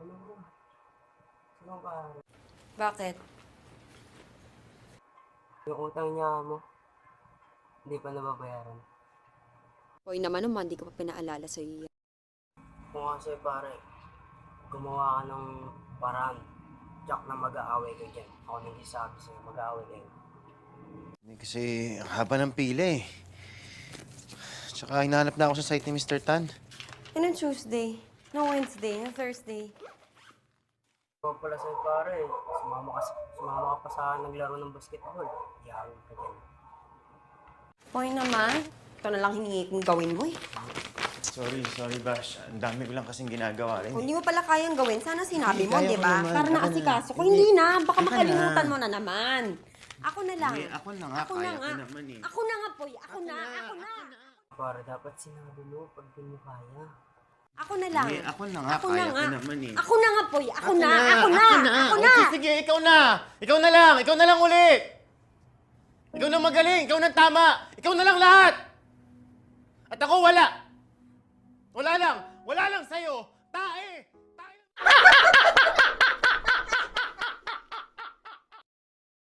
Ano ba? Bakit? Yung utang niya mo, hindi pa nababayaran. Hoy naman, di ko pa pinaalala sa iyo. Kung kasi pare, gumawa ka ng paraan, Jack na mag-aaway ka dyan. Ako nang sabi sa'yo, mag-aaway kayo. Kasi ang haba ng pila eh. Tsaka hinahanap na ako sa site ni Mr. Tan. Anong Tuesday? No Wednesday? No Thursday? Ikaw pala sa'yo pare, sumama ka pa sa naglaro ng basketball. Iyawin ka dyan. Hoy naman, ito na lang hiningi kong gawin mo eh. Sorry Bash. Ang dami ko lang kasing ginagawa rin. Kung hindi mo pala kayang gawin, sana sinabi mo, Kaya di ko ba? naman. Para Ako naasikaso na. ko. Hindi na, baka Ako makalimutan na. mo na naman. Ako na lang. Hindi, ako na nga. Ako Kaya na ko nga. naman eh. Ako na nga, Poy. Ako na. Pare, dapat sinabi mo pag di mo kaya. Ako na lang. Hindi, ako na nga. Ako Kaya na ko nga. naman eh. Ako na nga, Poy. Ako na. Okay, sige, ikaw na. Ikaw na lang. Ikaw na lang uli. Ikaw na magaling. Ikaw na tama. Ikaw na lang lahat. At ako wala. Wala lang sa'yo. Tae.